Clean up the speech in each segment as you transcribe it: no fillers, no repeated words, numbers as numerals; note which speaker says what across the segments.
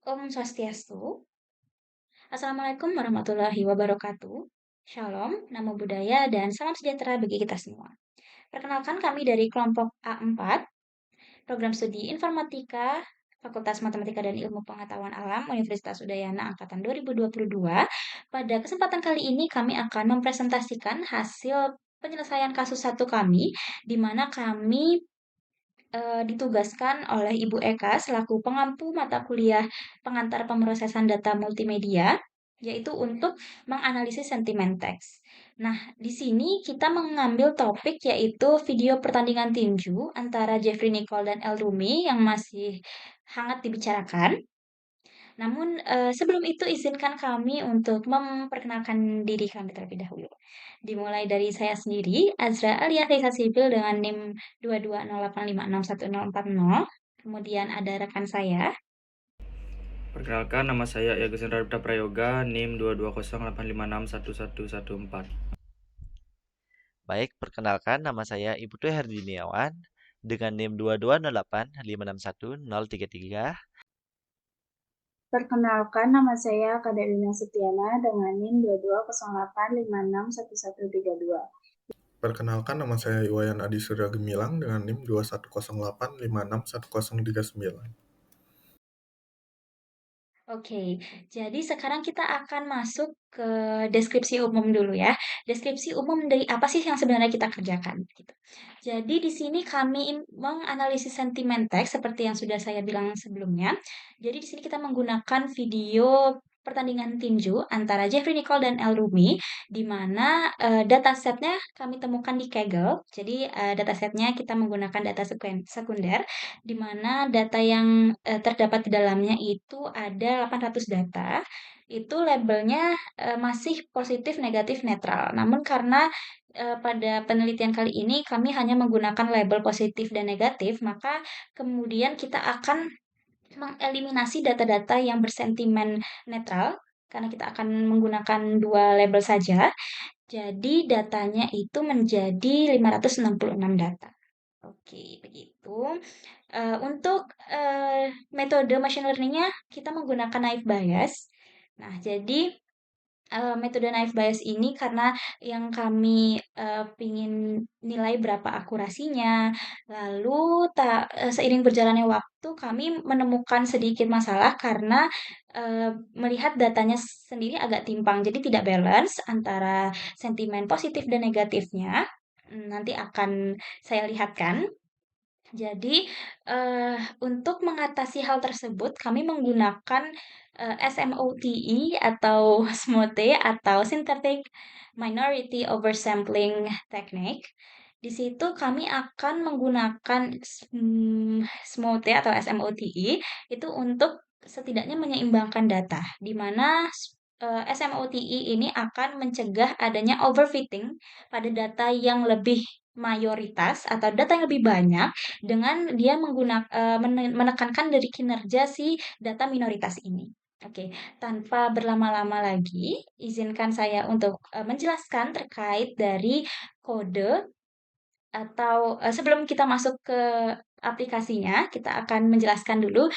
Speaker 1: Om Swastiastu. Assalamualaikum warahmatullahi wabarakatuh. Shalom, namo buddhaya, dan salam sejahtera bagi kita semua. Perkenalkan kami dari kelompok A4, Program Studi Informatika, Fakultas Matematika dan Ilmu Pengetahuan Alam, Universitas Udayana Angkatan 2022. Pada kesempatan kali ini kami akan mempresentasikan hasil penyelesaian kasus 1 kami, di mana kami ditugaskan oleh Ibu Eka selaku pengampu mata kuliah pengantar pemrosesan data multimedia, yaitu untuk menganalisis sentimen teks. Nah, di sini kita mengambil topik yaitu video pertandingan tinju antara Jeffrey Nicole dan El Rumi yang masih hangat dibicarakan. Namun, sebelum itu izinkan kami untuk memperkenalkan diri kami terlebih dahulu. Dimulai dari saya sendiri, Azra alias Risa Sipil dengan NIM 22085611040. Kemudian ada rekan saya.
Speaker 2: Perkenalkan, nama saya Yagus Hendra Prayoga, NIM 22085611114.
Speaker 3: Baik, perkenalkan nama saya Ibu Dwi Herdiniawan dengan NIM 22085611033.
Speaker 4: Perkenalkan, nama saya Kaderina Setiana dengan NIM 2208561132.
Speaker 5: Perkenalkan, nama saya Iwayan Adi Surya Gemilang dengan NIM 2108561039.
Speaker 1: Oke, jadi sekarang kita akan masuk ke deskripsi umum dulu ya. Deskripsi umum dari apa sih yang sebenarnya kita kerjakan gitu. Jadi di sini kami menganalisis sentimen teks seperti yang sudah saya bilang sebelumnya. Jadi di sini kita menggunakan video pertandingan tinju antara Jeffrey Nicole dan El Rumi, di mana datasetnya kami temukan di Kaggle. Jadi datasetnya kita menggunakan data sekunder, di mana data yang terdapat di dalamnya itu ada 800 data. Itu labelnya masih positif, negatif, netral. Namun karena pada penelitian kali ini kami hanya menggunakan label positif dan negatif, maka kemudian kita akan mengeliminasi data-data yang bersentimen netral karena kita akan menggunakan dua label saja. Jadi datanya itu menjadi 566 data. Oke, begitu. Untuk metode machine learning-nya kita menggunakan naive Bayes. Nah, jadi metode naive Bayes ini karena yang kami pingin nilai berapa akurasinya, lalu seiring berjalannya waktu kami menemukan sedikit masalah karena melihat datanya sendiri agak timpang, jadi tidak balance antara sentimen positif dan negatifnya. Nanti akan saya lihatkan. Jadi, untuk mengatasi hal tersebut kami menggunakan, SMOTE atau SMOTE atau Synthetic Minority Oversampling Technique. Di situ kami akan menggunakan SMOTE atau SMOTE itu untuk setidaknya menyeimbangkan data, di mana SMOTE ini akan mencegah adanya overfitting pada data yang lebih mayoritas atau data yang lebih banyak dengan dia menekankan dari kinerja si data minoritas ini. Oke, tanpa berlama-lama lagi, izinkan saya untuk menjelaskan terkait dari kode atau sebelum kita masuk ke aplikasinya, kita akan menjelaskan dulu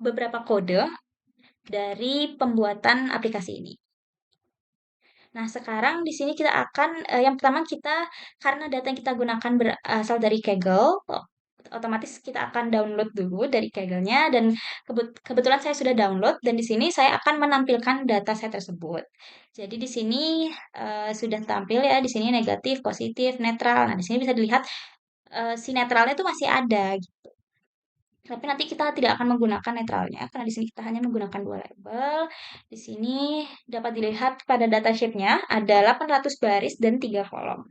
Speaker 1: beberapa kode dari pembuatan aplikasi ini. Nah, sekarang di sini kita akan yang pertama kita karena data yang kita gunakan berasal dari Kaggle, otomatis kita akan download dulu dari Kaggle-nya dan kebetulan saya sudah download dan di sini saya akan menampilkan data saya tersebut. Jadi di sini sudah tampil ya, di sini negatif, positif, netral. Nah, di sini bisa dilihat si netralnya itu masih ada gitu. Tapi nanti kita tidak akan menggunakan netralnya karena di sini kita hanya menggunakan dua label. Di sini dapat dilihat pada data shape-nya ada 800 baris dan 3 kolom.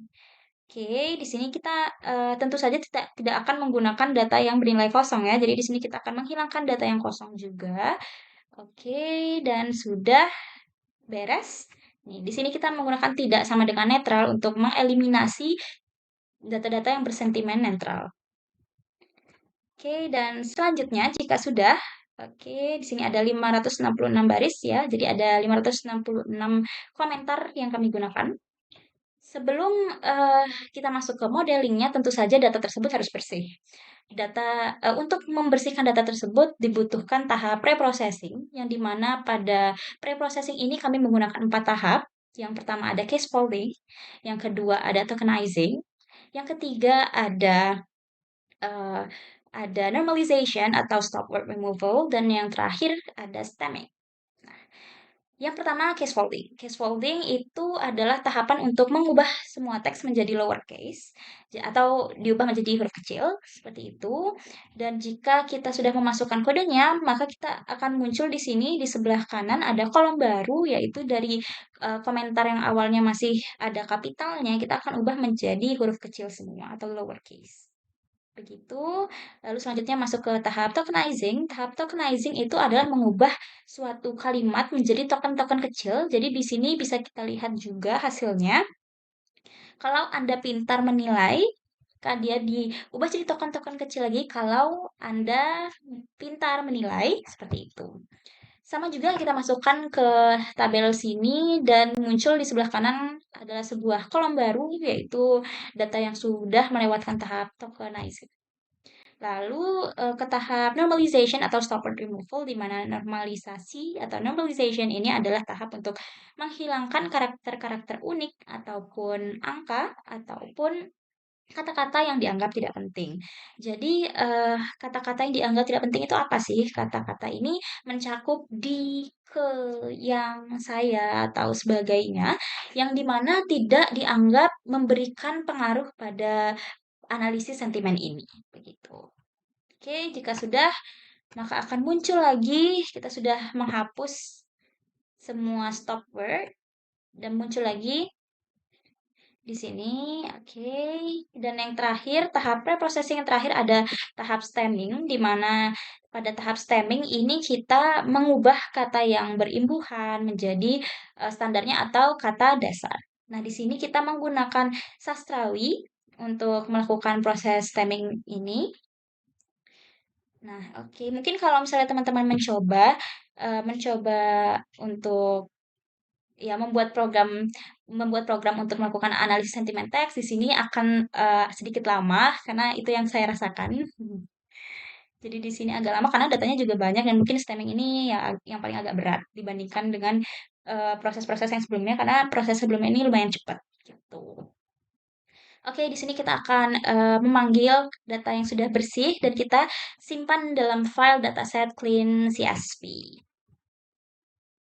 Speaker 1: Oke, di sini kita tentu saja tidak akan menggunakan data yang bernilai kosong ya. Jadi di sini kita akan menghilangkan data yang kosong juga. Oke, dan sudah beres. Nih, di sini kita menggunakan tidak sama dengan netral untuk mengeliminasi data-data yang bersentimen netral. Oke, dan selanjutnya jika sudah, oke, di sini ada 566 baris ya. Jadi ada 566 komentar yang kami gunakan. Sebelum kita masuk ke modelingnya, tentu saja data tersebut harus bersih. Untuk membersihkan data tersebut dibutuhkan tahap preprocessing, yang dimana pada preprocessing ini kami menggunakan 4 tahap. Yang pertama ada case folding, yang kedua ada tokenizing, yang ketiga uh, ada normalization atau stop word removal, dan yang terakhir ada stemming. Yang pertama, case folding. Case folding itu adalah tahapan untuk mengubah semua teks menjadi lowercase atau diubah menjadi huruf kecil, seperti itu. Dan jika kita sudah memasukkan kodenya, maka kita akan muncul di sini di sebelah kanan ada kolom baru, yaitu dari komentar yang awalnya masih ada kapitalnya, kita akan ubah menjadi huruf kecil semua atau lowercase. Begitu. Lalu selanjutnya masuk ke tahap tokenizing. Tahap tokenizing itu adalah mengubah suatu kalimat menjadi token-token kecil. Jadi di sini bisa kita lihat juga hasilnya. Kalau Anda pintar menilai, kan dia diubah jadi token-token kecil lagi kalau Anda pintar menilai, seperti itu. Sama juga kita masukkan ke tabel sini dan muncul di sebelah kanan adalah sebuah kolom baru, yaitu data yang sudah melewatkan tahap tokenizing. Lalu ke tahap normalization atau stop word removal, di mana normalisasi atau normalization ini adalah tahap untuk menghilangkan karakter-karakter unik ataupun angka ataupun kata-kata yang dianggap tidak penting. Jadi kata-kata yang dianggap tidak penting itu apa sih? Kata-kata ini mencakup di, ke, yang, saya atau sebagainya, yang dimana tidak dianggap memberikan pengaruh pada analisis sentimen ini, begitu. Oke, jika sudah, maka akan muncul lagi, kita sudah menghapus semua stop word, dan muncul lagi di sini, oke. Dan yang terakhir, tahap preprocessing yang terakhir ada tahap stemming, di mana pada tahap stemming ini kita mengubah kata yang berimbuhan menjadi standarnya atau kata dasar. Nah, di sini kita menggunakan sastrawi untuk melakukan proses stemming ini. Nah, oke. Mungkin kalau misalnya teman-teman mencoba untuk ya membuat program untuk melakukan analisis sentimen teks di sini akan sedikit lama karena itu yang saya rasakan. Jadi di sini agak lama karena datanya juga banyak dan mungkin stemming ini ya yang paling agak berat dibandingkan dengan proses-proses yang sebelumnya karena proses sebelumnya ini lumayan cepat gitu. Oke, di sini kita akan memanggil data yang sudah bersih dan kita simpan dalam file dataset clean CSV.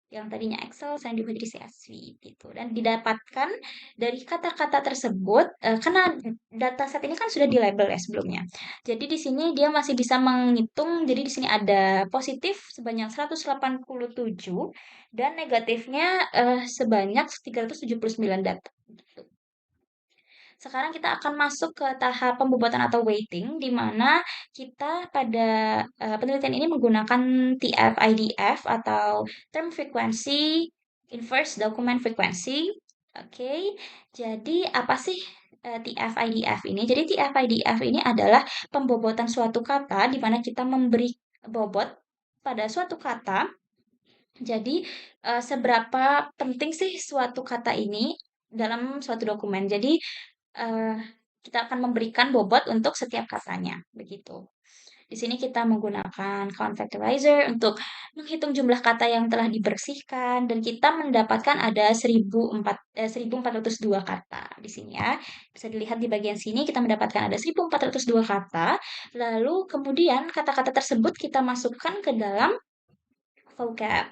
Speaker 1: Yang tadinya Excel saya diubah jadi CSV gitu. Dan didapatkan dari kata-kata tersebut karena dataset ini kan sudah di-label ya sebelumnya. Jadi di sini dia masih bisa menghitung. Jadi di sini ada positif sebanyak 187 dan negatifnya sebanyak 379 data. Gitu. Sekarang kita akan masuk ke tahap pembobotan atau weighting, di mana kita pada penelitian ini menggunakan TF-IDF atau Term Frequency Inverse Document Frequency. Oke, jadi apa sih TF-IDF ini? Jadi TF-IDF ini adalah pembobotan suatu kata, di mana kita memberi bobot pada suatu kata. Jadi seberapa penting sih suatu kata ini dalam suatu dokumen? Jadi eh, kita akan memberikan bobot untuk setiap katanya, begitu. Di sini kita menggunakan count factorizer untuk menghitung jumlah kata yang telah dibersihkan dan kita mendapatkan ada 1402 kata di sini ya. Bisa dilihat di bagian sini kita mendapatkan ada 1402 kata. Lalu kemudian kata-kata tersebut kita masukkan ke dalam vocab.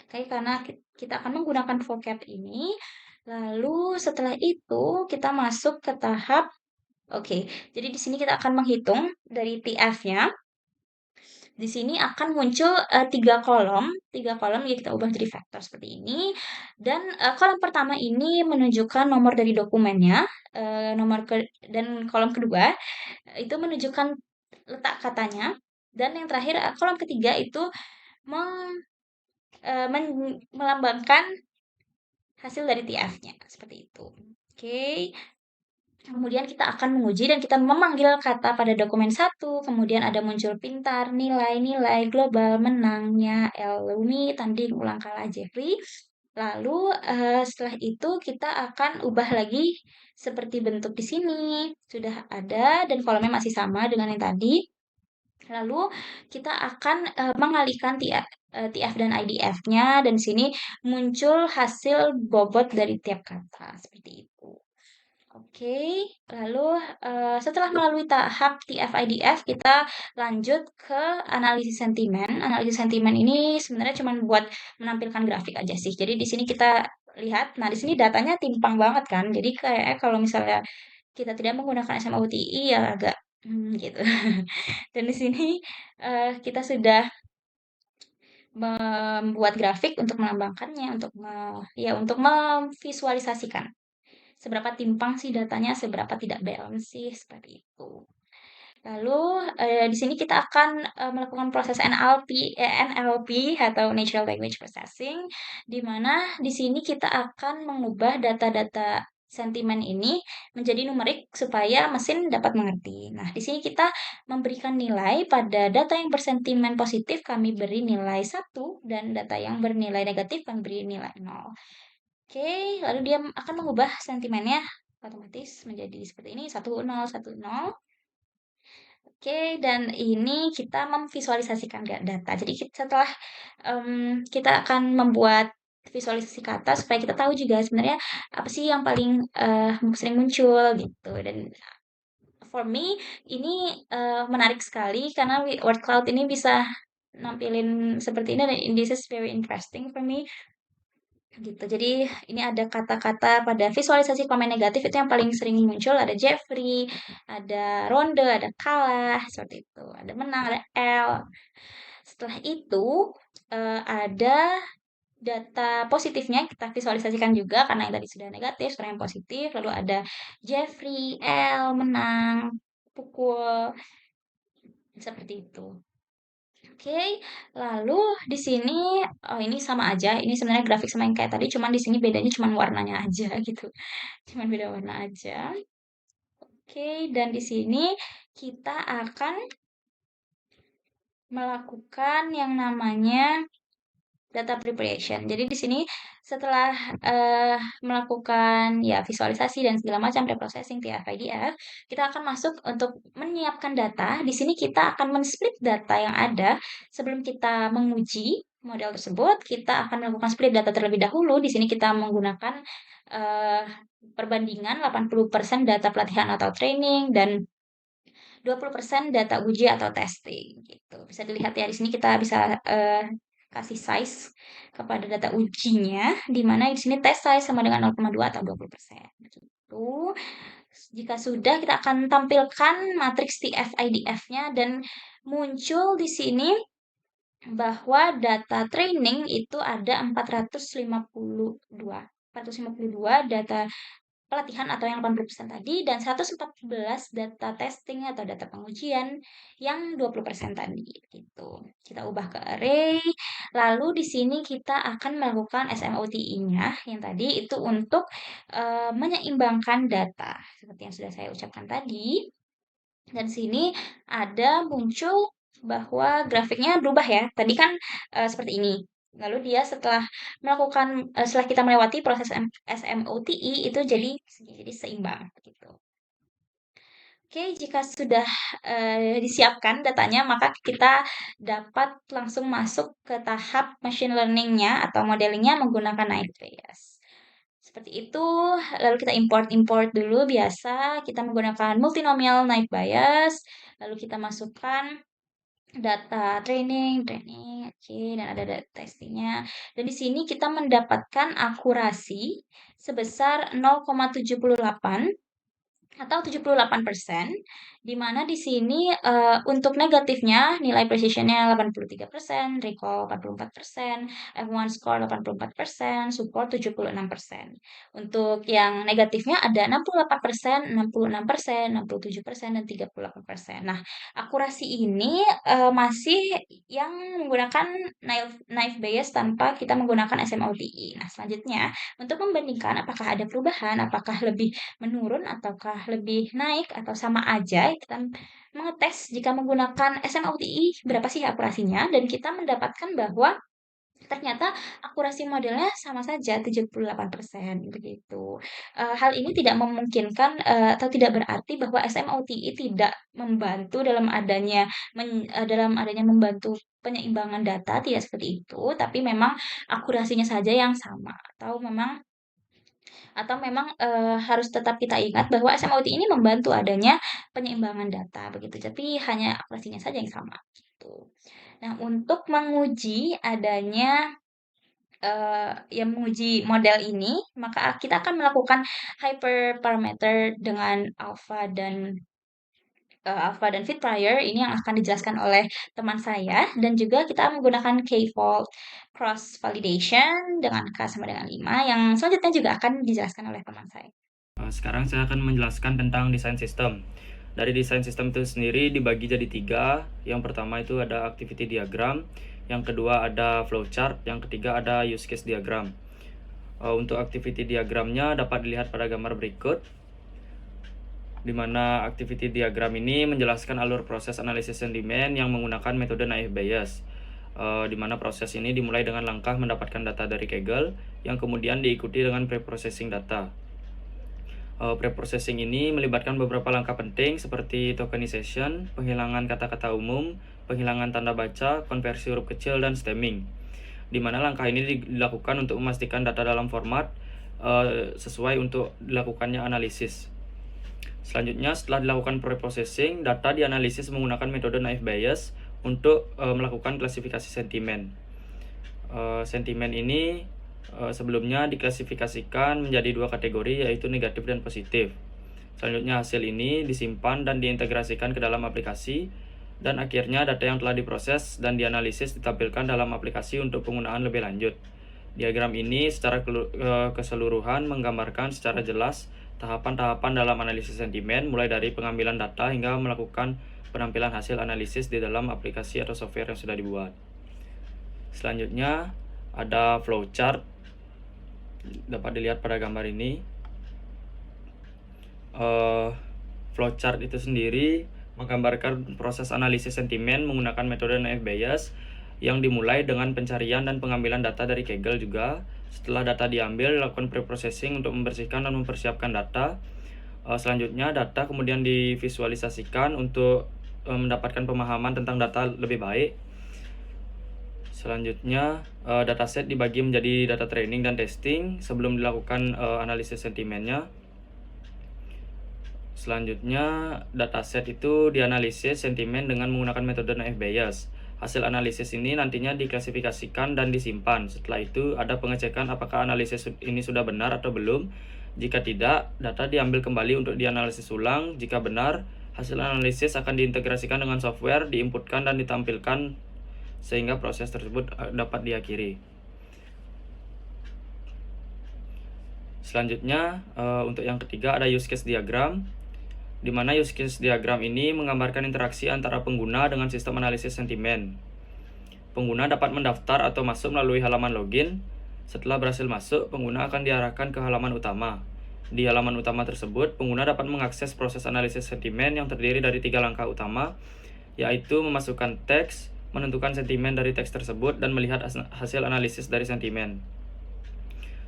Speaker 1: Oke, karena kita akan menggunakan vocab ini. Lalu setelah itu kita masuk ke tahap oke. Jadi di sini kita akan menghitung dari TF-nya. Di sini akan muncul 3 kolom ya kita ubah jadi vektor seperti ini. Dan kolom pertama ini menunjukkan nomor dari dokumennya, dan kolom kedua itu menunjukkan letak katanya. Dan yang terakhir kolom ketiga itu melambangkan hasil dari TF-nya seperti itu. Oke. Kemudian kita akan menguji dan kita memanggil kata pada dokumen 1, kemudian ada muncul pintar, nilai, global, menangnya, Lumi, tanding, ulang kalah, Jeffrey. Lalu setelah itu kita akan ubah lagi seperti bentuk di sini. Sudah ada dan kolomnya masih sama dengan yang tadi. Lalu kita akan mengalihkan TF dan IDF-nya dan di sini muncul hasil bobot dari tiap kata seperti itu. Oke, lalu setelah melalui tahap TF-IDF, kita lanjut ke analisis sentimen. Analisis sentimen ini sebenarnya cuma buat menampilkan grafik aja sih. Jadi di sini kita lihat, nah di sini datanya timpang banget kan. Jadi kayak kalau misalnya kita tidak menggunakan SMOTI ya agak gitu. Dan di sini kita sudah membuat grafik untuk melambangkannya, untuk memvisualisasikan seberapa timpang sih datanya, seberapa tidak balance sih, seperti itu. Lalu di sini kita akan melakukan proses NLP atau Natural Language Processing, di mana di sini kita akan mengubah data-data sentimen ini menjadi numerik supaya mesin dapat mengerti. Nah, di sini kita memberikan nilai pada data yang bersentimen positif kami beri nilai 1 dan data yang bernilai negatif kami beri nilai 0. Oke, lalu dia akan mengubah sentimennya otomatis menjadi seperti ini 1010. Oke, dan ini kita memvisualisasikan data. Jadi setelah kita akan membuat visualisasi kata supaya kita tahu juga sebenarnya apa sih yang paling sering muncul gitu. Dan for me ini menarik sekali karena word cloud ini bisa nampilin seperti ini dan this is very interesting for me gitu. Jadi ini ada kata-kata pada visualisasi komen negatif itu yang paling sering muncul ada Jeffrey, ada ronde, ada kalah, seperti itu. Ada menang, ada L. Setelah itu ada data positifnya kita visualisasikan juga karena yang tadi sudah negatif, sekarang yang positif. Lalu ada Jeffrey, L, menang, pukul, seperti itu. Oke, lalu di sini ini sama aja. Ini sebenarnya grafik sama yang kayak tadi, cuman di sini bedanya cuman warnanya aja gitu. Cuman beda warna aja. Oke, dan di sini kita akan melakukan yang namanya data preparation. Jadi di sini setelah melakukan ya visualisasi dan segala macam preprocessing TF-IDF, kita akan masuk untuk menyiapkan data. Di sini kita akan men-split data yang ada sebelum kita menguji model tersebut. Kita akan melakukan split data terlebih dahulu. Di sini kita menggunakan perbandingan 80% data pelatihan atau training dan 20% data uji atau testing gitu. Bisa dilihat ya di sini kita bisa kasih size kepada data ujinya di mana di sini test size sama dengan 0,2 atau 20% gitu. Jika sudah kita akan tampilkan matriks TF-IDF-nya dan muncul di sini bahwa data training itu ada 452 data pelatihan atau yang 80% tadi dan 114 data testing atau data pengujian yang 20% tadi gitu. Kita ubah ke array. Lalu di sini kita akan melakukan SMOTI-nya yang tadi itu untuk menyeimbangkan data seperti yang sudah saya ucapkan tadi. Dan sini ada muncul bahwa grafiknya berubah ya. Tadi kan seperti ini. Lalu dia setelah setelah kita melewati proses SMOTI itu jadi seimbang gitu. Oke, jika sudah disiapkan datanya, maka kita dapat langsung masuk ke tahap machine learning-nya atau modelingnya menggunakan Naive Bayes. Seperti itu, lalu kita import dulu biasa, kita menggunakan multinomial Naive Bayes, lalu kita masukkan data training, oke, dan ada data testingnya. Dan di sini kita mendapatkan akurasi sebesar 0,78 atau 78%, di mana di sini untuk negatifnya nilai precision-nya 83%, recall 44%, F1 score 84%, support 76%. Untuk yang negatifnya ada 68%, 66%, 67%, dan 38%. Nah, akurasi ini masih yang menggunakan naive Bayes tanpa kita menggunakan SMOTI. Nah, selanjutnya untuk membandingkan apakah ada perubahan, apakah lebih menurun ataukah lebih naik atau sama aja, kita mengetes jika menggunakan SMOTI berapa sih akurasinya dan kita mendapatkan bahwa Ternyata akurasi modelnya sama saja 78% begitu. Hal ini tidak memungkinkan, atau tidak berarti bahwa SMOTI tidak membantu dalam adanya membantu penyeimbangan data, tidak seperti itu, tapi memang akurasinya saja yang sama atau memang harus tetap kita ingat bahwa SMOTI ini membantu adanya penyeimbangan data begitu, tapi hanya akurasinya saja yang sama gitu. Nah, untuk menguji adanya yang menguji model ini, maka kita akan melakukan hyperparameter dengan alpha dan fit prior ini yang akan dijelaskan oleh teman saya dan juga kita menggunakan k-fold cross validation dengan K sama dengan 5 yang selanjutnya juga akan dijelaskan oleh teman saya.
Speaker 2: Sekarang saya akan menjelaskan tentang desain sistem. Dari desain sistem itu sendiri dibagi jadi 3. Yang pertama itu ada activity diagram, yang kedua ada flowchart, yang ketiga ada use case diagram. Untuk activity diagramnya dapat dilihat pada gambar berikut, di mana activity diagram ini menjelaskan alur proses analisis sentimen yang menggunakan metode naive Bayes. Di mana proses ini dimulai dengan langkah mendapatkan data dari Kaggle, yang kemudian diikuti dengan pre-processing data. Pre-processing ini melibatkan beberapa langkah penting seperti tokenization, penghilangan kata-kata umum, penghilangan tanda baca, konversi huruf kecil, dan stemming. Di mana langkah ini dilakukan untuk memastikan data dalam format sesuai untuk dilakukannya analisis. Selanjutnya, setelah dilakukan pre-processing, data dianalisis menggunakan metode naive Bayes untuk melakukan klasifikasi sentimen. Sentimen ini sebelumnya diklasifikasikan menjadi 2 kategori, yaitu negatif dan positif. Selanjutnya hasil ini disimpan dan diintegrasikan ke dalam aplikasi, dan akhirnya data yang telah diproses dan dianalisis ditampilkan dalam aplikasi untuk penggunaan lebih lanjut. Diagram ini secara keseluruhan menggambarkan secara jelas tahapan-tahapan dalam analisis sentimen, mulai dari pengambilan data hingga melakukan penampilan hasil analisis di dalam aplikasi atau software yang sudah dibuat. Selanjutnya ada flowchart, dapat dilihat pada gambar ini. Flowchart itu sendiri menggambarkan proses analisis sentimen menggunakan metode naive Bayes yang dimulai dengan pencarian dan pengambilan data dari Kaggle juga. Setelah data diambil, dilakukan pre-processing untuk membersihkan dan mempersiapkan data. Selanjutnya data kemudian divisualisasikan untuk mendapatkan pemahaman tentang data lebih baik. Selanjutnya dataset dibagi menjadi data training dan testing sebelum dilakukan analisis sentimennya. Selanjutnya dataset itu dianalisis sentimen dengan menggunakan metode naive Bayes. Hasil analisis ini nantinya diklasifikasikan dan disimpan. Setelah itu ada pengecekan apakah analisis ini sudah benar atau belum. Jika tidak, data diambil kembali untuk dianalisis ulang. Jika benar, hasil analisis akan diintegrasikan dengan software, diinputkan dan ditampilkan sehingga proses tersebut dapat diakhiri. Selanjutnya untuk yang ketiga ada use case diagram, di mana use case diagram ini menggambarkan interaksi antara pengguna dengan sistem analisis sentimen. Pengguna dapat mendaftar atau masuk melalui halaman login. Setelah berhasil masuk, pengguna akan diarahkan ke halaman utama. Di halaman utama tersebut, pengguna dapat mengakses proses analisis sentimen yang terdiri dari 3 langkah utama, yaitu memasukkan teks, menentukan sentimen dari teks tersebut, dan melihat hasil analisis dari sentimen.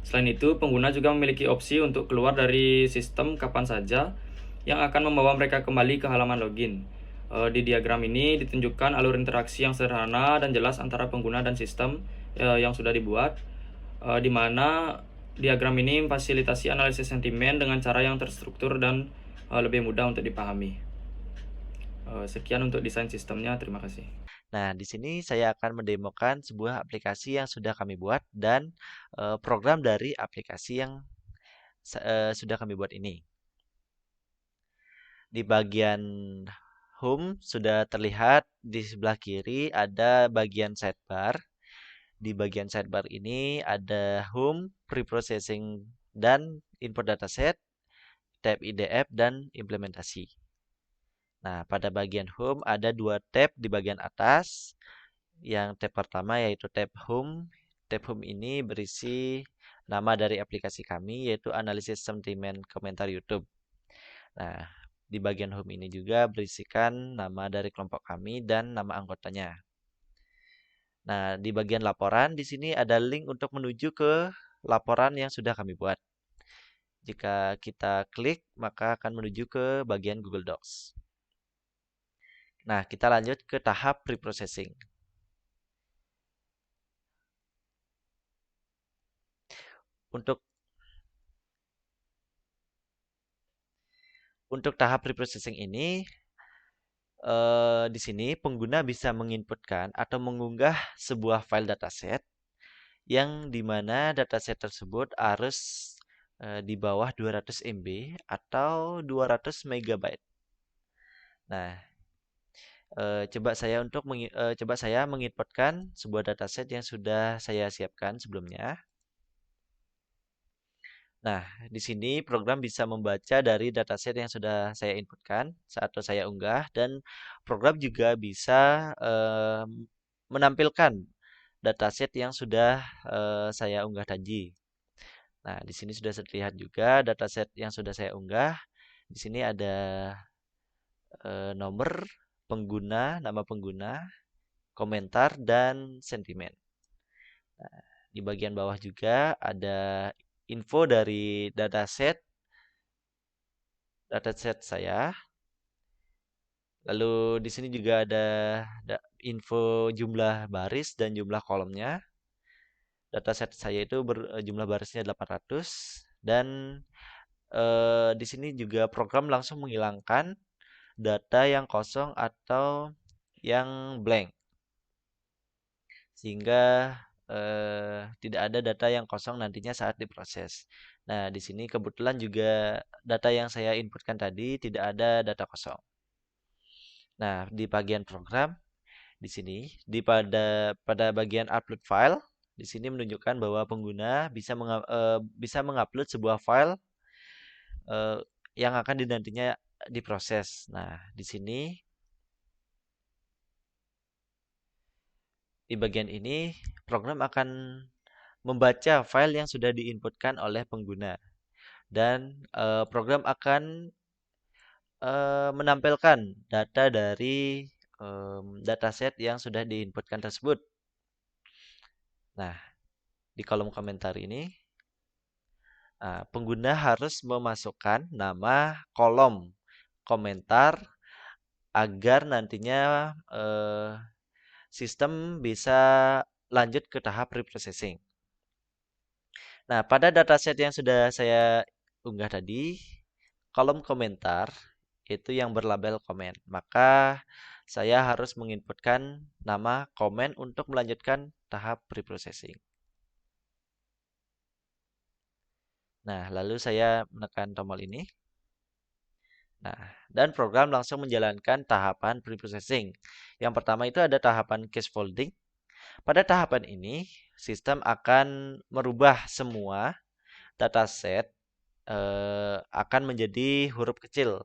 Speaker 2: Selain itu, pengguna juga memiliki opsi untuk keluar dari sistem kapan saja, yang akan membawa mereka kembali ke halaman login. Di diagram ini ditunjukkan alur interaksi yang sederhana dan jelas antara pengguna dan sistem yang sudah dibuat, di mana diagram ini memfasilitasi analisis sentimen dengan cara yang terstruktur dan lebih mudah untuk dipahami. Sekian untuk desain sistemnya, terima kasih.
Speaker 3: Nah, di sini saya akan mendemokan sebuah aplikasi yang sudah kami buat dan program dari aplikasi yang sudah kami buat ini. Di bagian home sudah terlihat di sebelah kiri ada bagian sidebar. Di bagian sidebar ini ada home, preprocessing, dan import dataset, tab IDF, dan implementasi. Nah, pada bagian home ada 2 tab di bagian atas. Yang tab pertama yaitu tab home. Tab home ini berisi nama dari aplikasi kami, yaitu analisis sentimen komentar YouTube. Nah, di bagian home ini juga berisikan nama dari kelompok kami dan nama anggotanya. Nah, di bagian laporan di sini ada link untuk menuju ke laporan yang sudah kami buat. Jika kita klik, maka akan menuju ke bagian Google Docs. Nah, kita lanjut ke tahap preprocessing. Untuk tahap preprocessing ini, di sini pengguna bisa menginputkan atau mengunggah sebuah file dataset yang dimana dataset tersebut harus di bawah 200 MB atau 200 MB. Nah, coba saya menginputkan sebuah dataset yang sudah saya siapkan sebelumnya. Nah, di sini program bisa membaca dari dataset yang sudah saya inputkan atau saya unggah, dan program juga bisa menampilkan dataset yang sudah saya unggah tadi. Nah, di sini sudah terlihat juga dataset yang sudah saya unggah. Di sini ada nomor pengguna, nama pengguna, komentar, dan sentimen. Nah, di bagian bawah juga ada info dari dataset saya. Lalu di sini juga ada info jumlah baris dan jumlah kolomnya. Dataset saya itu jumlah barisnya 800, dan di sini juga program langsung menghilangkan data yang kosong atau yang blank, sehingga tidak ada data yang kosong nantinya saat diproses. Nah, di sini kebetulan juga data yang saya inputkan tadi tidak ada data kosong. Nah, di bagian program di sini pada bagian upload file, di sini menunjukkan bahwa pengguna bisa mengupload sebuah file yang akan nantinya diproses. Nah, di sini di bagian ini program akan membaca file yang sudah diinputkan oleh pengguna, dan program akan menampilkan data dari dataset yang sudah diinputkan tersebut. Nah, di kolom komentar ini pengguna harus memasukkan nama kolom komentar agar nantinya sistem bisa lanjut ke tahap preprocessing. Nah, pada dataset yang sudah saya unggah tadi, kolom komentar itu yang berlabel komen. Maka saya harus menginputkan nama komen untuk melanjutkan tahap preprocessing. Nah, lalu saya menekan tombol ini. Nah, dan program langsung menjalankan tahapan preprocessing. Yang pertama itu ada tahapan case folding. Pada tahapan ini, sistem akan merubah semua dataset akan menjadi huruf kecil.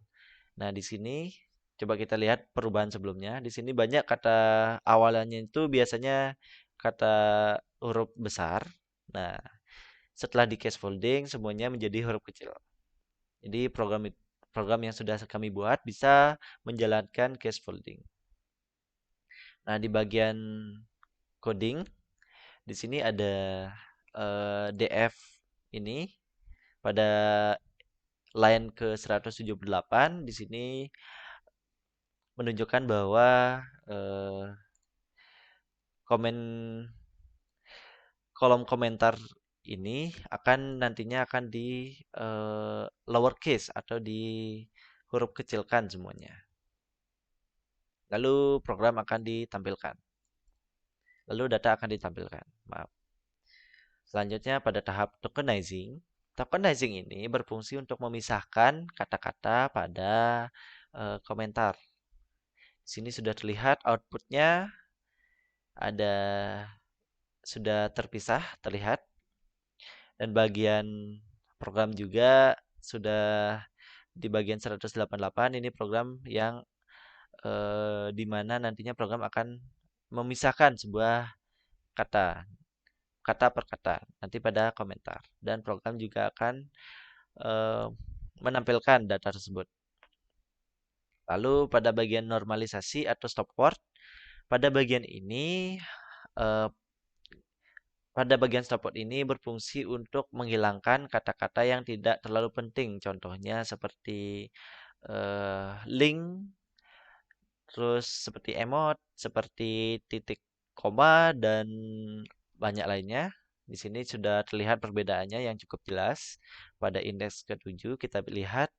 Speaker 3: Nah, di sini coba kita lihat perubahan sebelumnya. Di sini banyak kata awalannya itu biasanya kata huruf besar. Nah, setelah di case folding semuanya menjadi huruf kecil. Jadi program yang sudah kami buat bisa menjalankan case folding. Nah, di bagian coding di sini ada df ini pada line ke 178 di sini menunjukkan bahwa kolom komentar ini nantinya akan di lowercase atau di huruf kecilkan semuanya. Lalu program akan ditampilkan. Lalu data akan ditampilkan. Maaf. Selanjutnya pada tahap tokenizing. Tokenizing ini berfungsi untuk memisahkan kata-kata pada komentar. Di sini sudah terlihat outputnya sudah terlihat, dan bagian program juga sudah di bagian 188. Ini program yang di mana nantinya program akan memisahkan sebuah kata per kata nanti pada komentar, dan program juga akan menampilkan data tersebut. Lalu pada bagian normalisasi atau stop word, pada bagian ini Eh, pada bagian stopword ini berfungsi untuk menghilangkan kata-kata yang tidak terlalu penting. Contohnya seperti link, terus seperti emot, seperti titik koma, dan banyak lainnya. Di sini sudah terlihat perbedaannya yang cukup jelas. Pada indeks ke-7 kita lihat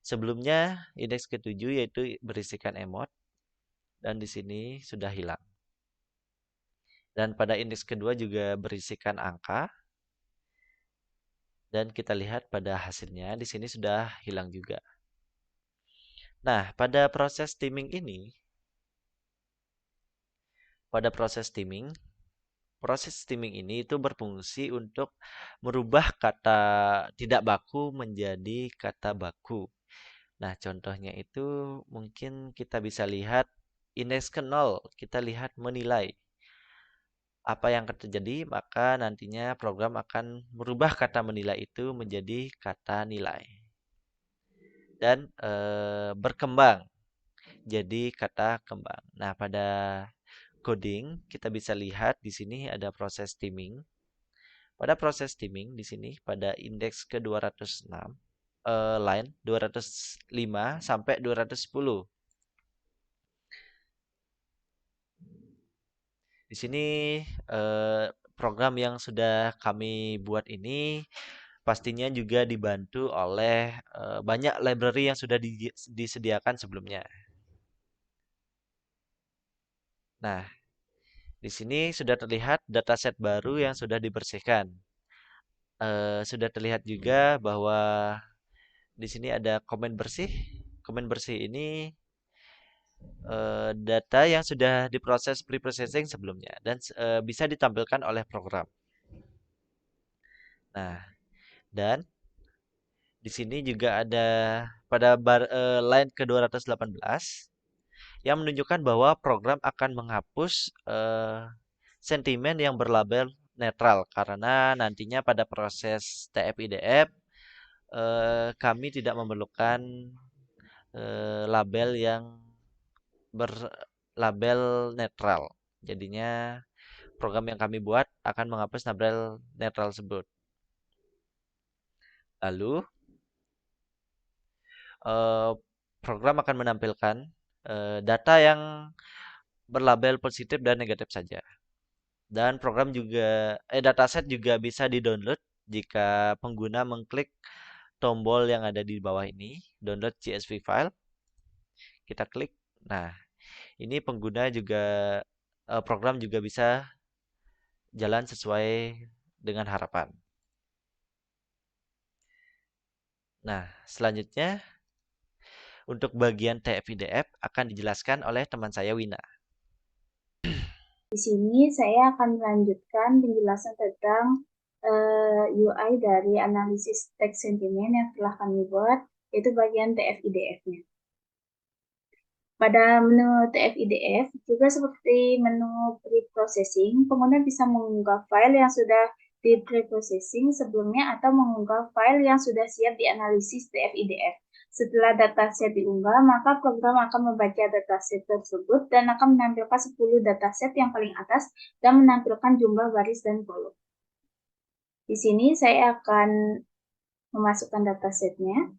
Speaker 3: sebelumnya indeks ke-7 yaitu berisikan emot, dan di sini sudah hilang. Dan pada indeks kedua juga berisikan angka, dan kita lihat pada hasilnya di sini sudah hilang juga. Nah, pada proses steaming ini, proses steaming ini itu berfungsi untuk merubah kata tidak baku menjadi kata baku. Nah, contohnya itu mungkin kita bisa lihat indeks ke-0, kita lihat menilai. Apa yang akan terjadi, maka nantinya program akan merubah kata menilai itu menjadi kata nilai. Dan berkembang jadi kata kembang. Nah, pada coding kita bisa lihat di sini ada proses steaming. Pada proses steaming di sini pada indeks ke-206, line 205 sampai 210. Di sini program yang sudah kami buat ini pastinya juga dibantu oleh banyak library yang sudah disediakan sebelumnya. Nah, di sini sudah terlihat dataset baru yang sudah dibersihkan. Sudah terlihat juga bahwa di sini ada komen bersih. Komen bersih ini data yang sudah diproses pre-processing sebelumnya dan bisa ditampilkan oleh program. Nah, dan di sini juga ada pada line ke-218 yang menunjukkan bahwa program akan menghapus sentimen yang berlabel netral karena nantinya pada proses TF-IDF kami tidak memerlukan label yang berlabel netral. Jadinya program yang kami buat akan menghapus label netral tersebut. Lalu program akan menampilkan data yang berlabel positif dan negatif saja. Dan program juga dataset juga bisa di-download jika pengguna mengklik tombol yang ada di bawah ini, download CSV file. Kita klik. Nah, ini pengguna juga program juga bisa jalan sesuai dengan harapan. Nah, selanjutnya untuk bagian TF-IDF akan dijelaskan oleh teman saya Wina.
Speaker 4: Di sini saya akan melanjutkan penjelasan tentang UI dari analisis teks sentimen yang telah kami buat, yaitu bagian TF-IDF-nya. Pada menu TF-IDF, juga seperti menu pre-processing, pengguna bisa mengunggah file yang sudah di pre-processing sebelumnya atau mengunggah file yang sudah siap dianalisis TF-IDF. Setelah dataset diunggah, maka program akan membaca dataset tersebut dan akan menampilkan 10 dataset yang paling atas dan menampilkan jumlah baris dan kolom. Di sini saya akan memasukkan datasetnya.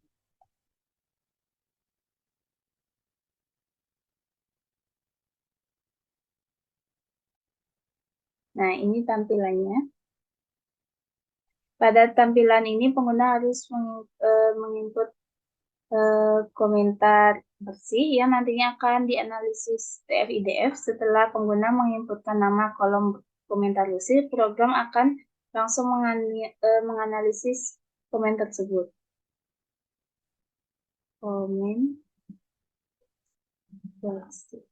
Speaker 4: Nah, ini tampilannya. Pada tampilan ini pengguna harus menginput komentar bersih yang nantinya akan dianalisis TF-IDF. Setelah pengguna menginputkan nama kolom komentar bersih, program akan langsung menganalisis komen tersebut. Komen bersih.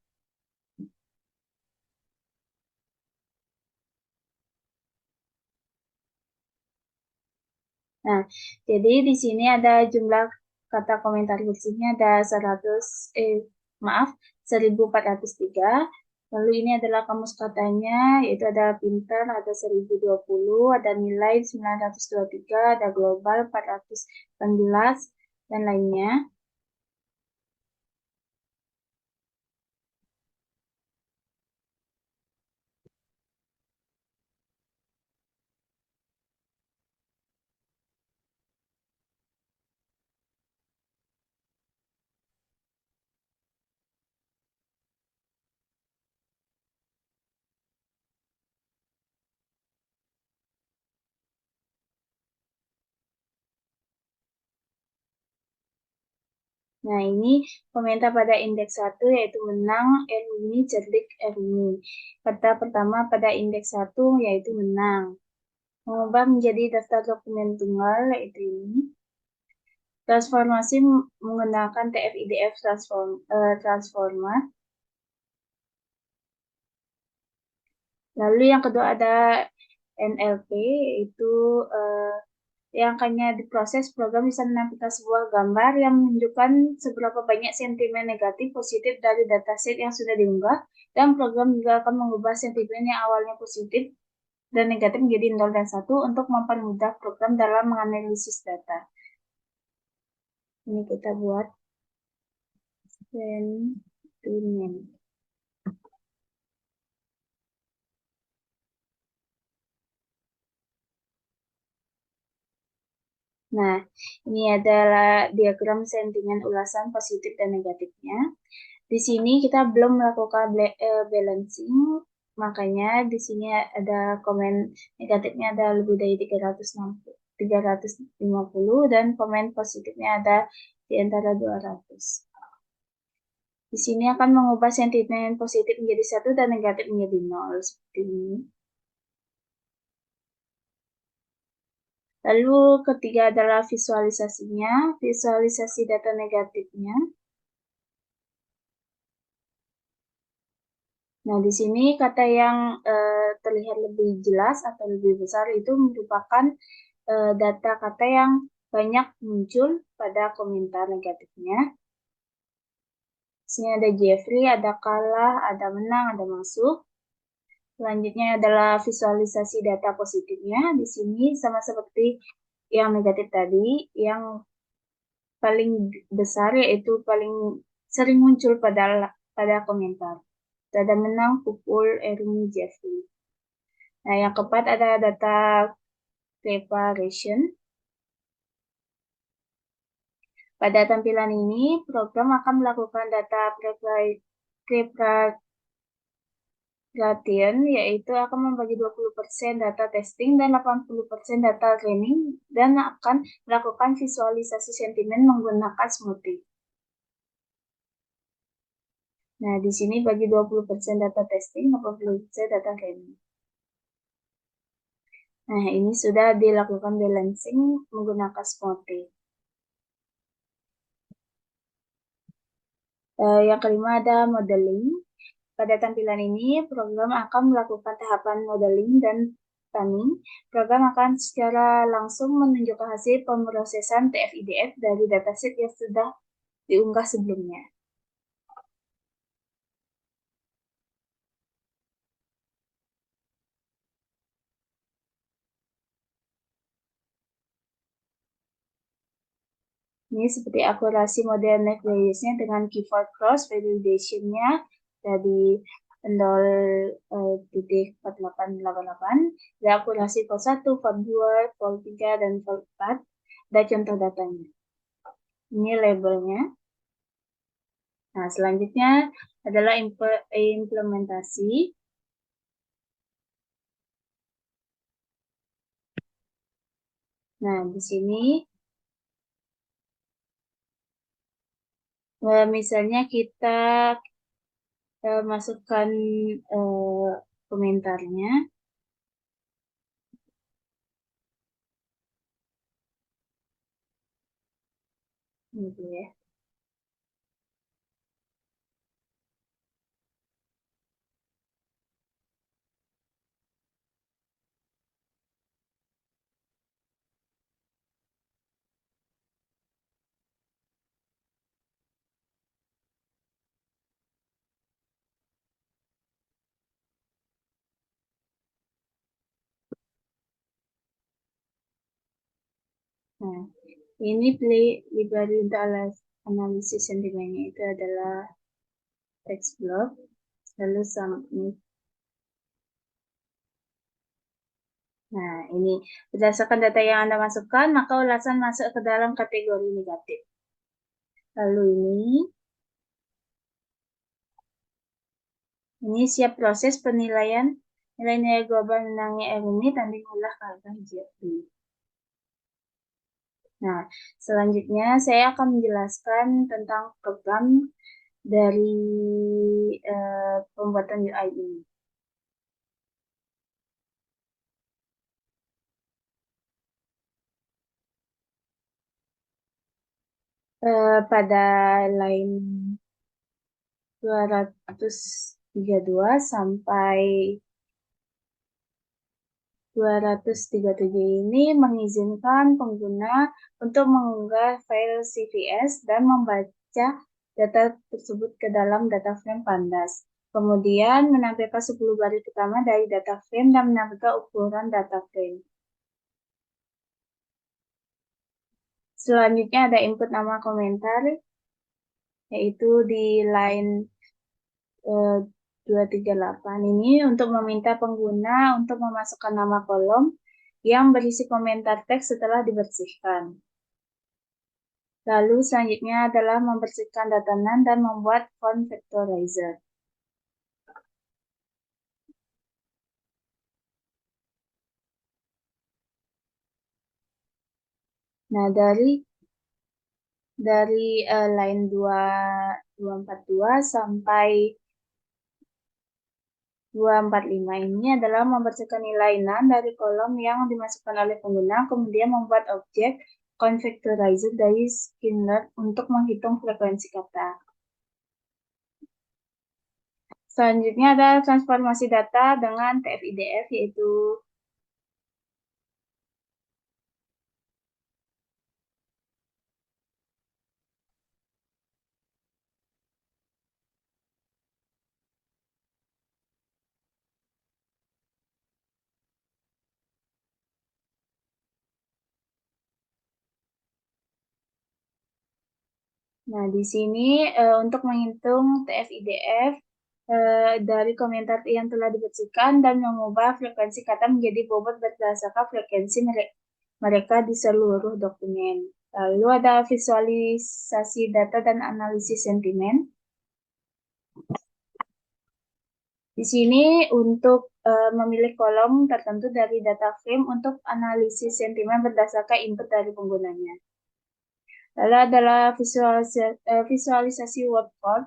Speaker 4: Nah, jadi di sini ada jumlah kata komentar bersihnya ada 1403. Lalu ini adalah kamus katanya, yaitu ada pintar, ada 1020, ada nilai 923, ada global 418, dan lainnya. Nah, ini komentar pada indeks 1 yaitu menang, Erwini, cerdik, Erwini. Kata pertama pada indeks 1 yaitu menang. Mengubah menjadi daftar dokumen tunggal yaitu ini. Transformasi menggunakan TF-IDF transformer. Lalu yang kedua ada NLP, yaitu yang akannya diproses program bisa menampilkan sebuah gambar yang menunjukkan seberapa banyak sentimen negatif positif dari dataset yang sudah diunggah, dan program juga akan mengubah sentimen yang awalnya positif dan negatif menjadi 0 dan 1 untuk mempermudah program dalam menganalisis data. Ini kita buat sentimen. Nah, ini adalah diagram sentimen ulasan positif dan negatifnya. Di sini kita belum melakukan balancing, makanya di sini ada komen negatifnya ada lebih dari 350 dan komen positifnya ada di antara 200. Di sini akan mengubah sentimen positif menjadi 1 dan negatif menjadi 0 seperti ini. Lalu ketiga adalah visualisasinya, visualisasi data negatifnya. Nah, di sini kata yang terlihat lebih jelas atau lebih besar itu merupakan data kata yang banyak muncul pada komentar negatifnya. Di sini ada Jeffrey, ada kalah, ada menang, ada masuk. Selanjutnya adalah visualisasi data positifnya. Di sini sama seperti yang negatif tadi, yang paling besar yaitu paling sering muncul pada komentar. Data menang, pukul, Erwin, Jeffrey. Nah, yang keempat ada data preparation. Pada tampilan ini, program akan melakukan data preparation, yaitu akan membagi 20% data testing dan 80% data training, dan akan melakukan visualisasi sentimen menggunakan smoothie. Nah, di sini bagi 20% data testing, 80% data training. Nah, ini sudah dilakukan balancing menggunakan smoothie. Yang kelima ada modeling. Pada tampilan ini, program akan melakukan tahapan modeling dan planning. Program akan secara langsung menunjukkan hasil pemrosesan TF-IDF dari dataset yang sudah diunggah sebelumnya. Ini seperti akurasi model net values-nya dengan keyword cross validation-nya dari 0.4888, dan akurasi volt 1, volt 2, volt 3, dan volt 4, dan contoh datanya. Ini labelnya. Nah, selanjutnya adalah implementasi. Nah, di sini misalnya kita masukkan komentarnya. Gitu ya. Nah, ini library untuk analisis sentimennya itu adalah text block, lalu submit. Nah, ini berdasarkan data yang Anda masukkan, maka ulasan masuk ke dalam kategori negatif. Lalu ini siap proses penilaian nilai-nilai global menangnya Erwin tanding ulah kalian Jeffrey. Nah, selanjutnya saya akan menjelaskan tentang program dari pembuatan UI ini. Pada line 232 sampai 237 ini mengizinkan pengguna untuk mengunggah file CVS dan membaca data tersebut ke dalam data frame Pandas. Kemudian menampilkan 10 baris pertama dari data frame dan menampilkan ukuran data frame. Selanjutnya ada input nama komentar, yaitu di line 238 ini untuk meminta pengguna untuk memasukkan nama kolom yang berisi komentar teks setelah dibersihkan. Lalu selanjutnya adalah membersihkan datanan dan membuat font vectorizer. Nah, dari line 242 sampai 245 ini adalah membersihkan nilai nan dari kolom yang dimasukkan oleh pengguna, kemudian membuat objek convectorizer dari Skinner untuk menghitung frekuensi kata. Selanjutnya ada transformasi data dengan TF-IDF, yaitu Nah, di sini untuk menghitung TF-IDF dari komentar yang telah dibersihkan dan mengubah frekuensi kata menjadi bobot berdasarkan frekuensi mereka di seluruh dokumen. Lalu ada visualisasi data dan analisis sentimen. Di sini untuk memilih kolom tertentu dari data frame untuk analisis sentimen berdasarkan input dari penggunanya. Lalu adalah visualisasi word count.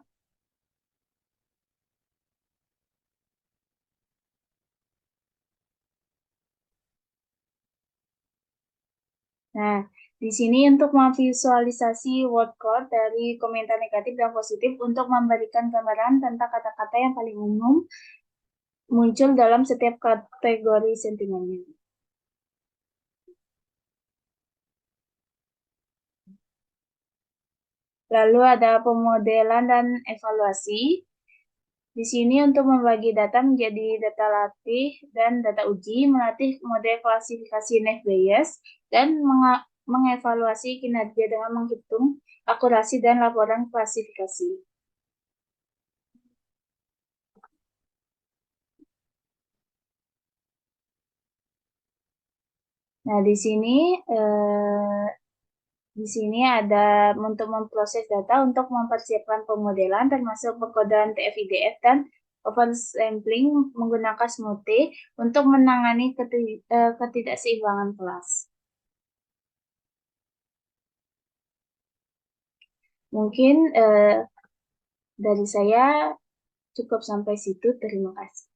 Speaker 4: Nah, di sini untuk memvisualisasi word count dari komentar negatif dan positif untuk memberikan gambaran tentang kata-kata yang paling umum muncul dalam setiap kategori sentimennya. Lalu ada pemodelan dan evaluasi. Di sini untuk membagi data menjadi data latih dan data uji, melatih model klasifikasi Naive Bayes, dan mengevaluasi kinerja dengan menghitung akurasi dan laporan klasifikasi. Nah, di sini ada untuk memproses data untuk mempersiapkan pemodelan termasuk pengkodean TF-IDF dan oversampling menggunakan Smoothie untuk menangani ketidakseimbangan kelas. Mungkin dari saya cukup sampai situ. Terima kasih.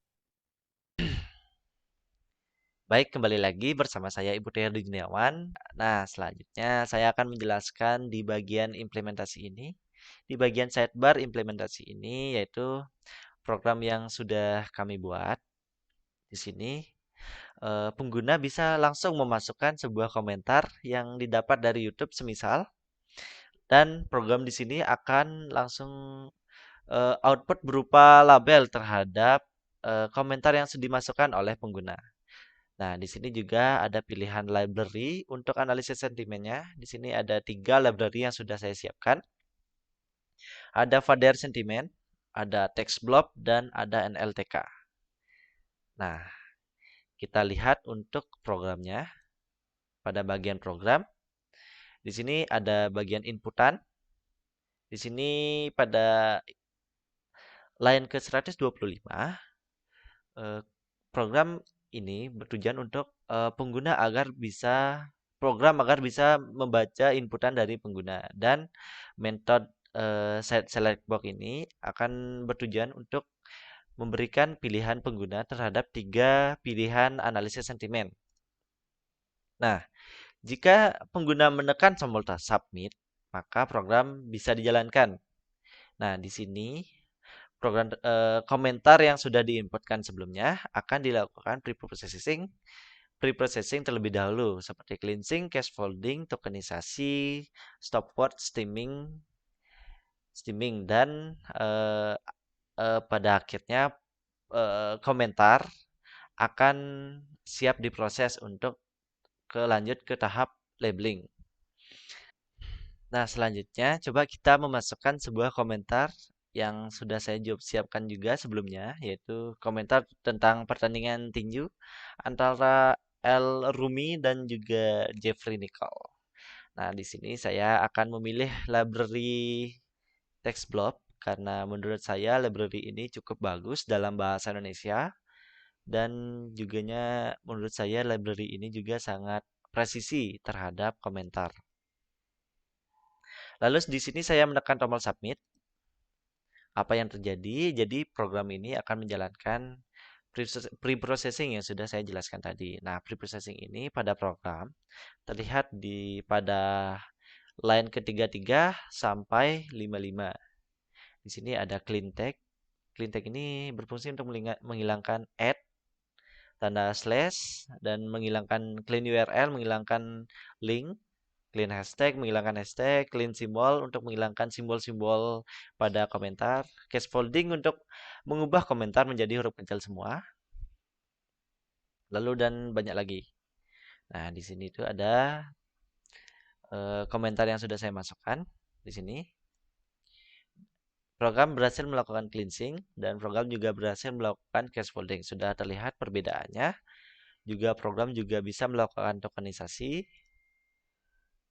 Speaker 3: Baik, kembali lagi bersama saya Ibu Terdi Juniawan. Nah, selanjutnya saya akan menjelaskan di bagian implementasi ini. Di bagian sidebar implementasi ini yaitu program yang sudah kami buat. Di sini pengguna bisa langsung memasukkan sebuah komentar yang didapat dari YouTube semisal, dan program di sini akan langsung output berupa label terhadap komentar yang sudah dimasukkan oleh pengguna. Nah, di sini juga ada pilihan library untuk analisis sentimennya. Di sini ada 3 library yang sudah saya siapkan. Ada Vader Sentiment, ada TextBlob, dan ada NLTK. Nah, kita lihat untuk programnya. Pada bagian program, di sini ada bagian inputan. Di sini pada line ke 125, program ini bertujuan untuk pengguna agar bisa program agar bisa membaca inputan dari pengguna. Dan metode select box ini akan bertujuan untuk memberikan pilihan pengguna terhadap 3 pilihan analisis sentimen. Nah, jika pengguna menekan tombol submit, maka program bisa dijalankan. Nah, di sini komentar yang sudah diinputkan sebelumnya akan dilakukan preprocessing terlebih dahulu seperti cleansing, cache folding, tokenisasi, stopword, steaming dan pada akhirnya komentar akan siap diproses untuk lanjut ke tahap labeling. Nah, selanjutnya coba kita memasukkan sebuah komentar yang sudah saya siapkan juga sebelumnya, yaitu komentar tentang pertandingan tinju antara El Rumi dan juga Jeffrey Nicole. Nah, di sini saya akan memilih library TextBlob karena menurut saya library ini cukup bagus dalam bahasa Indonesia dan juga menurut saya library ini juga sangat presisi terhadap komentar. Lalu di sini saya menekan tombol submit. Apa yang terjadi? Jadi program ini akan menjalankan pre-processing yang sudah saya jelaskan tadi. Nah, pre-processing ini pada program terlihat pada line ke-33 sampai 55. Di sini ada clean tag. Clean tag ini berfungsi untuk menghilangkan add, tanda slash, dan menghilangkan clean URL, menghilangkan link, clean hashtag, menghilangkan hashtag, clean simbol untuk menghilangkan simbol-simbol pada komentar, case folding untuk mengubah komentar menjadi huruf kecil semua, lalu dan banyak lagi. Nah, di sini itu ada komentar yang sudah saya masukkan di sini. Program berhasil melakukan cleansing dan program juga berhasil melakukan case folding. Sudah terlihat perbedaannya. Juga program juga bisa melakukan tokenisasi.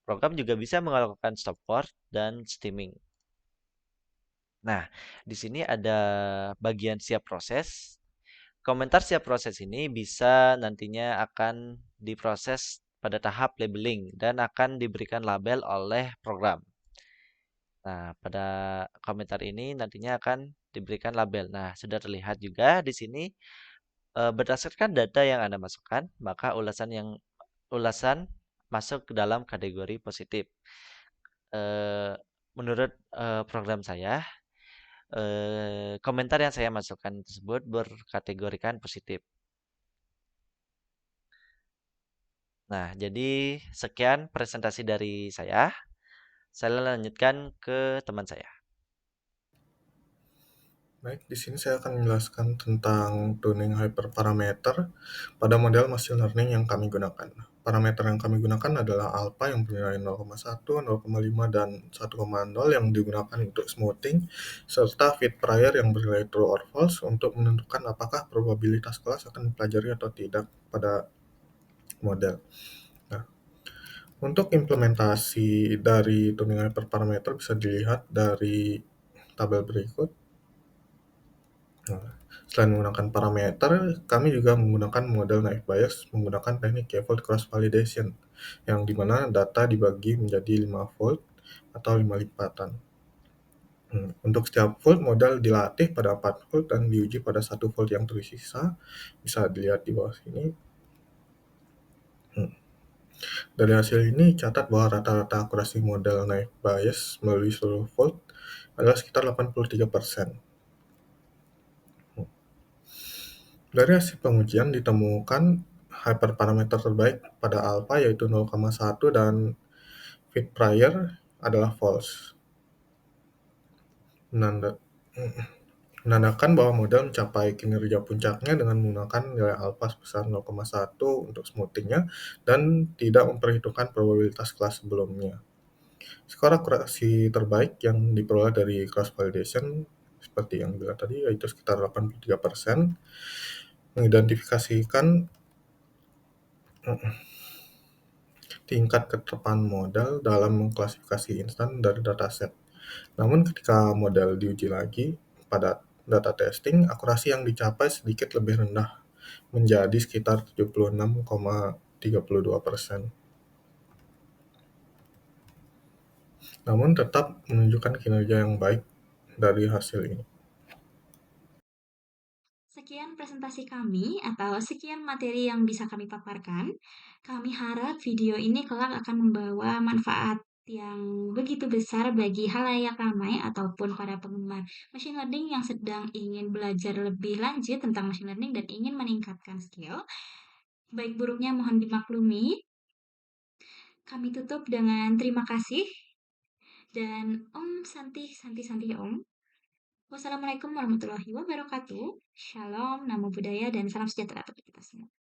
Speaker 3: Program juga bisa melakukan stopword dan steaming. Nah, di sini ada bagian siap proses. Komentar siap proses ini bisa nantinya akan diproses pada tahap labeling dan akan diberikan label oleh program. Nah, pada komentar ini nantinya akan diberikan label. Nah, sudah terlihat juga di sini berdasarkan data yang Anda masukkan, maka ulasan masuk ke dalam kategori positif. Menurut program saya, komentar yang saya masukkan tersebut berkategorikan positif. Nah, jadi sekian presentasi dari saya. Saya lanjutkan ke teman saya.
Speaker 5: Baik, di sini saya akan menjelaskan tentang tuning hyperparameter pada model machine learning yang kami gunakan. Parameter yang kami gunakan adalah alpha yang bernilai 0,1, 0,5, dan 1,0 yang digunakan untuk smoothing, serta fit prior yang bernilai true or false untuk menentukan apakah probabilitas kelas akan dipelajari atau tidak pada model. Nah, untuk implementasi dari tuning hyperparameter bisa dilihat dari tabel berikut. Nah, selain menggunakan parameter, kami juga menggunakan model naive Bayes menggunakan teknik k-fold cross validation, yang dimana data dibagi menjadi 5 fold atau 5 lipatan. Untuk setiap fold, model dilatih pada 4 fold dan diuji pada 1 fold yang tersisa. Bisa dilihat di bawah sini. Dari hasil ini, catat bahwa rata-rata akurasi model naive Bayes melalui seluruh fold adalah sekitar 83%. Dari hasil pengujian ditemukan hyperparameter terbaik pada alpha yaitu 0,1 dan fit prior adalah false. Menandakan bahwa model mencapai kinerja puncaknya dengan menggunakan nilai alpha sebesar 0,1 untuk smoothingnya dan tidak memperhitungkan probabilitas kelas sebelumnya. Skor akurasi terbaik yang diperoleh dari cross validation seperti yang bilang tadi yaitu sekitar 83%, mengidentifikasikan tingkat ketepatan model dalam mengklasifikasi instan dari dataset. Namun ketika model diuji lagi pada data testing, akurasi yang dicapai sedikit lebih rendah, menjadi sekitar 76,32%. namun tetap menunjukkan kinerja yang baik dari hasil ini.
Speaker 1: Sekian presentasi kami atau sekian materi yang bisa kami paparkan. Kami harap video ini kelak akan membawa manfaat yang begitu besar bagi halayak ramai ataupun para penggemar machine learning yang sedang ingin belajar lebih lanjut tentang machine learning dan ingin meningkatkan skill. Baik buruknya mohon dimaklumi. Kami tutup dengan terima kasih dan Om Santi Santi Santi Om. Wassalamualaikum warahmatullahi wabarakatuh. Shalom, namo buddhaya, dan salam sejahtera bagi kita semua.